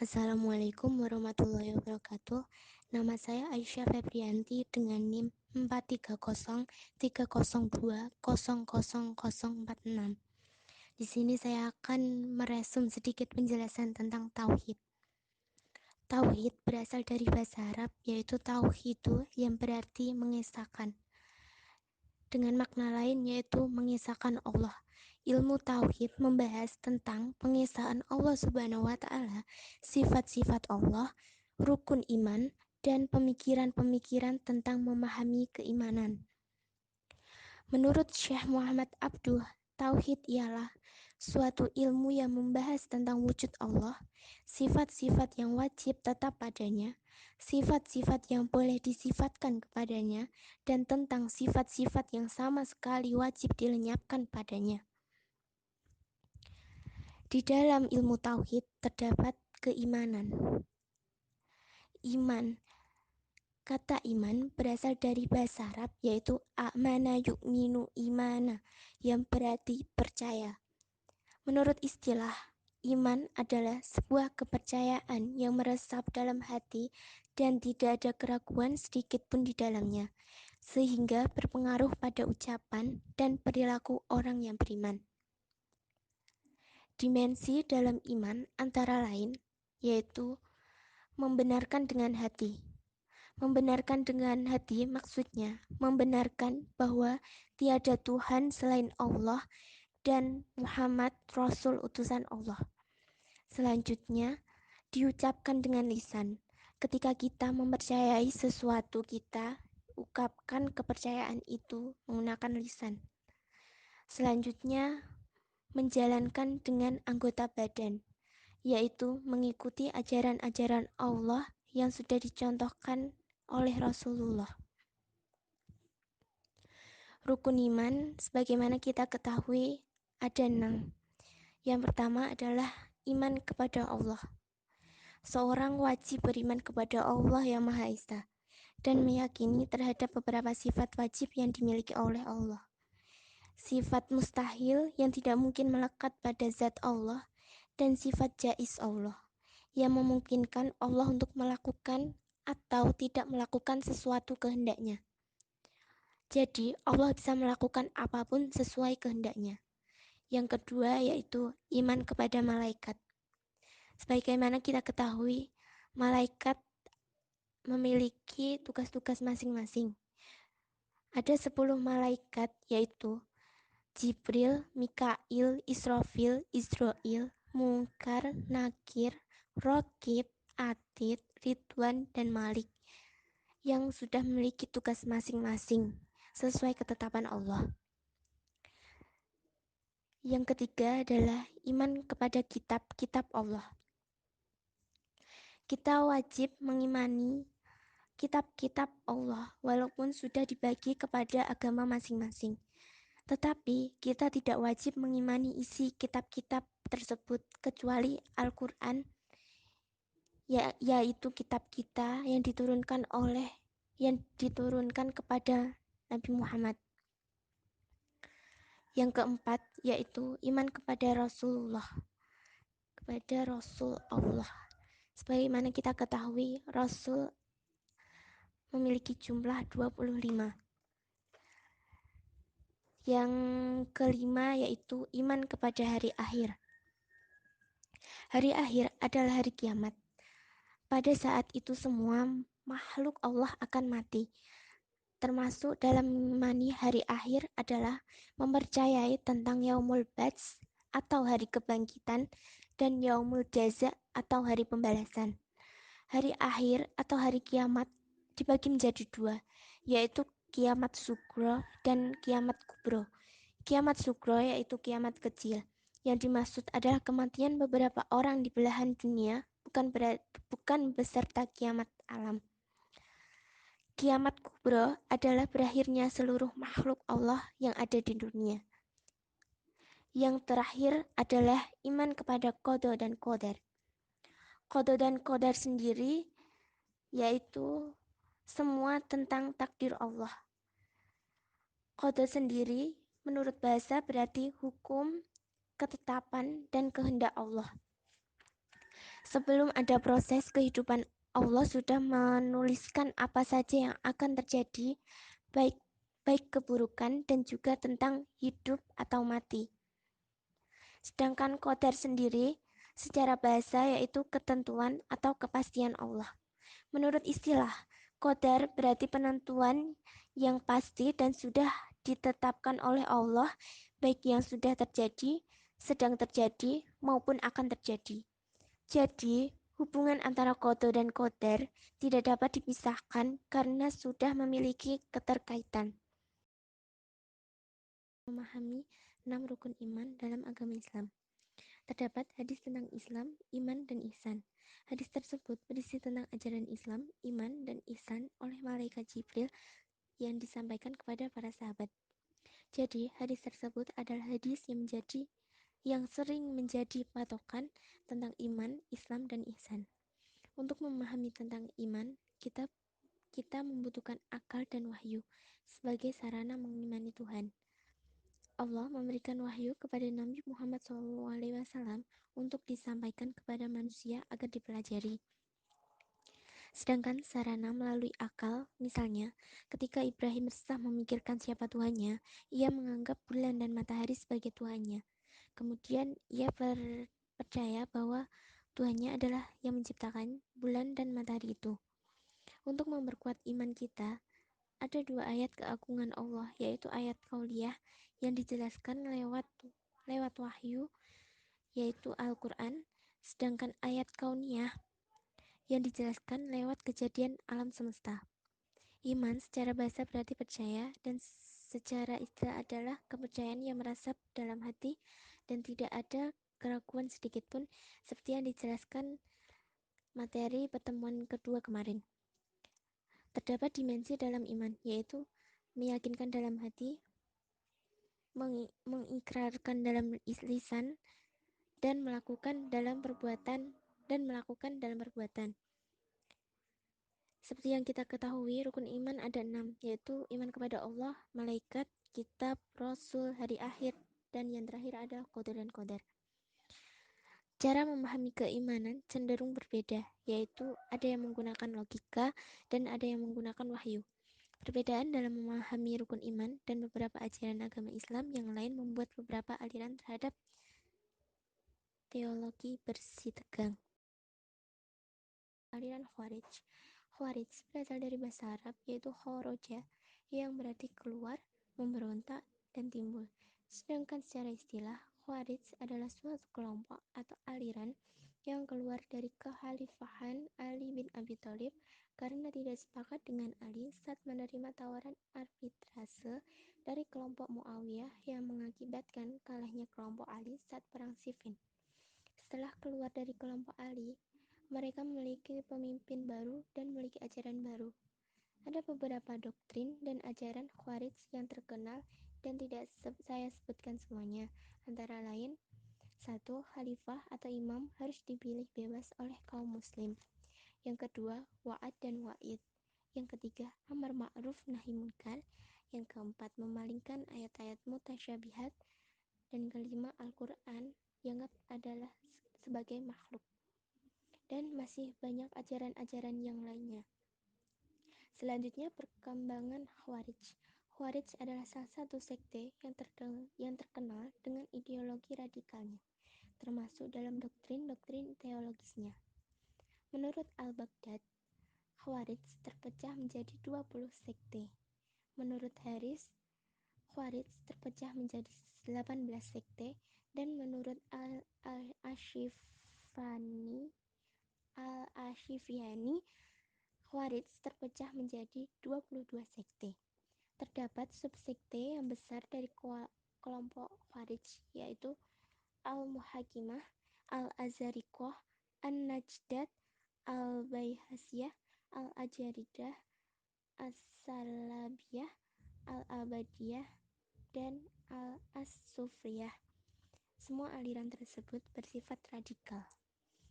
Assalamualaikum warahmatullahi wabarakatuh. Nama saya Aisyah Febrianti dengan NIM 4303002000046. Di sini saya akan meresum sedikit penjelasan tentang tauhid. Tauhid berasal dari bahasa Arab yaitu tauhidu yang berarti mengesahkan. Dengan makna lain yaitu mengesahkan Allah. Ilmu tauhid membahas tentang pengesahan Allah Subhanahu wa taala, sifat-sifat Allah, rukun iman, dan pemikiran-pemikiran tentang memahami keimanan. Menurut Syekh Muhammad Abduh, tauhid ialah suatu ilmu yang membahas tentang wujud Allah, sifat-sifat yang wajib tetap padanya, sifat-sifat yang boleh disifatkan kepadanya, dan tentang sifat-sifat yang sama sekali wajib dilenyapkan padanya. Di dalam ilmu tauhid terdapat keimanan. Iman. Kata iman berasal dari bahasa Arab yaitu amana yu'minu imana yang berarti percaya. Menurut istilah, iman adalah sebuah kepercayaan yang meresap dalam hati dan tidak ada keraguan sedikit pun di dalamnya, sehingga berpengaruh pada ucapan dan perilaku orang yang beriman. Dimensi dalam iman antara lain yaitu membenarkan dengan hati. Membenarkan dengan hati maksudnya membenarkan bahwa tiada Tuhan selain Allah dan Muhammad Rasul utusan Allah. Selanjutnya diucapkan dengan lisan. Ketika kita mempercayai sesuatu, kita ungkapkan kepercayaan itu menggunakan lisan. Selanjutnya menjalankan dengan anggota badan, yaitu mengikuti ajaran-ajaran Allah yang sudah dicontohkan oleh Rasulullah. Rukun iman, sebagaimana kita ketahui, ada 6. Yang pertama adalah iman kepada Allah. Seorang wajib beriman kepada Allah yang Maha Esa dan meyakini terhadap beberapa sifat wajib yang dimiliki oleh Allah. Sifat mustahil yang tidak mungkin melekat pada zat Allah, dan sifat jaiz Allah yang memungkinkan Allah untuk melakukan atau tidak melakukan sesuatu kehendaknya. Jadi Allah bisa melakukan apapun sesuai kehendaknya. Yang kedua yaitu iman kepada malaikat. Sebagaimana kita ketahui, malaikat memiliki tugas-tugas masing-masing. Ada 10 malaikat yaitu Jibril, Mikail, Israfil, Israil, Munkar, Nakir, Rokib, Atid, Ridwan, dan Malik yang sudah memiliki tugas masing-masing sesuai ketetapan Allah. Yang ketiga adalah iman kepada kitab-kitab Allah. Kita wajib mengimani kitab-kitab Allah walaupun sudah dibagi kepada agama masing-masing. Tetapi kita tidak wajib mengimani isi kitab-kitab tersebut kecuali Al-Quran, yaitu kitab kita yang diturunkan kepada Nabi Muhammad. Yang keempat yaitu iman kepada Rasulullah, kepada Rasul Allah. Sebagaimana kita ketahui, Rasul memiliki jumlah 25. Yang kelima yaitu iman kepada hari akhir. Hari akhir adalah hari kiamat. Pada saat itu semua makhluk Allah akan mati. Termasuk dalam mengimani hari akhir adalah mempercayai tentang Yaumul Bats atau hari kebangkitan dan Yaumul Jaza atau hari pembalasan. Hari akhir atau hari kiamat dibagi menjadi 2, yaitu kiamat sugro dan kiamat kubro. Kiamat sugro yaitu kiamat kecil. Yang dimaksud adalah kematian beberapa orang di belahan dunia, bukan beserta kiamat alam. Kiamat kubro adalah berakhirnya seluruh makhluk Allah yang ada di dunia. Yang terakhir adalah iman kepada qada dan qadar. Qada dan qadar sendiri yaitu semua tentang takdir Allah. Qada sendiri menurut bahasa berarti hukum, ketetapan, dan kehendak Allah. Sebelum ada proses kehidupan, Allah sudah menuliskan apa saja yang akan terjadi, baik baik keburukan dan juga tentang hidup atau mati. Sedangkan qadar sendiri secara bahasa yaitu ketentuan atau kepastian Allah. Menurut istilah, qadar berarti penentuan yang pasti dan sudah ditetapkan oleh Allah, baik yang sudah terjadi, sedang terjadi, maupun akan terjadi. Jadi, hubungan antara qada dan qadar tidak dapat dipisahkan karena sudah memiliki keterkaitan. Memahami 6 rukun iman dalam agama Islam. Terdapat hadis tentang Islam, iman, dan ihsan. Hadis tersebut berisi tentang ajaran Islam, iman, dan ihsan oleh malaikat Jibril yang disampaikan kepada para sahabat. Jadi, hadis tersebut adalah hadis yang sering menjadi patokan tentang iman, Islam, dan ihsan. Untuk memahami tentang iman, kita membutuhkan akal dan wahyu sebagai sarana mengimani Tuhan. Allah memberikan wahyu kepada Nabi Muhammad SAW untuk disampaikan kepada manusia agar dipelajari. Sedangkan sarana melalui akal, misalnya, ketika Ibrahim resah memikirkan siapa Tuhannya, ia menganggap bulan dan matahari sebagai Tuhannya. Kemudian ia percaya bahwa Tuhannya adalah yang menciptakan bulan dan matahari itu. Untuk memperkuat iman kita, ada 2 ayat keagungan Allah, yaitu ayat Qauliyah yang dijelaskan lewat wahyu, yaitu Al-Quran, sedangkan ayat Kauniyah yang dijelaskan lewat kejadian alam semesta. Iman secara bahasa berarti percaya, dan secara istilah adalah kepercayaan yang merasap dalam hati dan tidak ada keraguan sedikitpun, seperti yang dijelaskan materi pertemuan kedua kemarin. Terdapat dimensi dalam iman, yaitu meyakinkan dalam hati, mengikrarkan dalam lisan, dan melakukan dalam perbuatan. Seperti yang kita ketahui, rukun iman ada 6, yaitu iman kepada Allah, malaikat, kitab, rasul, hari akhir, dan yang terakhir adalah qadar dan qadar. Cara memahami keimanan cenderung berbeda, yaitu ada yang menggunakan logika dan ada yang menggunakan wahyu. Perbedaan dalam memahami rukun iman dan beberapa ajaran agama Islam yang lain membuat beberapa aliran terhadap teologi bersitegang. Aliran Khawarij. Khawarij berasal dari bahasa Arab yaitu khoroja, yang berarti keluar, memberontak, dan timbul. Sedangkan secara istilah, Khawarij adalah suatu kelompok atau aliran yang keluar dari kekhalifahan Ali bin Abi Thalib karena tidak sepakat dengan Ali saat menerima tawaran arbitrase dari kelompok Muawiyah yang mengakibatkan kalahnya kelompok Ali saat perang Siffin. Setelah keluar dari kelompok Ali, mereka memiliki pemimpin baru dan memiliki ajaran baru. Ada beberapa doktrin dan ajaran Khawarij yang terkenal dan tidak saya sebutkan semuanya. Antara lain, 1. Khalifah atau imam harus dipilih bebas oleh kaum muslim. Yang kedua, wa'ad dan wa'id. Yang ketiga, amar ma'ruf nahi munkar. Yang keempat, memalingkan ayat-ayat mutasyabihat. Dan kelima, Al-Quran dianggap adalah sebagai makhluk. Dan masih banyak ajaran-ajaran yang lainnya. Selanjutnya, perkembangan Khawarij. Khawarij adalah salah satu sekte yang terkenal dengan ideologi radikalnya, termasuk dalam doktrin-doktrin teologisnya. Menurut Al-Baghdad, Khawarij terpecah menjadi 20 sekte. Menurut Haris, Khawarij terpecah menjadi 18 sekte, dan menurut Al-Ashifiyani, Khawarij terpecah menjadi 22 sekte. Terdapat subsekte yang besar dari kelompok Khawarij, yaitu Al-Muhakimah, Al-Azariqah, An-Najdat, Al-Baihasiyah, Al-Ajaridah, As-Salabiyah, Al-Abadiyah, dan Al-As-Sufriyah. Semua aliran tersebut bersifat radikal.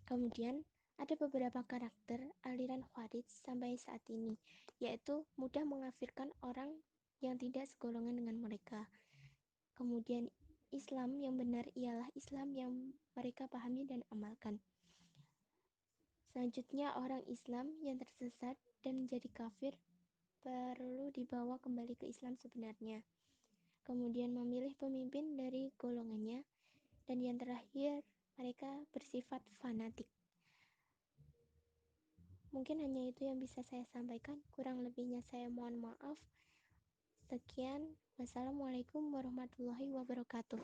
Kemudian, ada beberapa karakter aliran Khawarij sampai saat ini, yaitu mudah mengkafirkan orang yang tidak segolongan dengan mereka. Kemudian, Islam yang benar ialah Islam yang mereka pahami dan amalkan. Selanjutnya, orang Islam yang tersesat dan menjadi kafir perlu dibawa kembali ke Islam sebenarnya, kemudian memilih pemimpin dari golongannya, dan yang terakhir, mereka bersifat fanatik. Mungkin hanya itu yang bisa saya sampaikan, kurang lebihnya saya mohon maaf. Sekian, wassalamualaikum warahmatullahi wabarakatuh.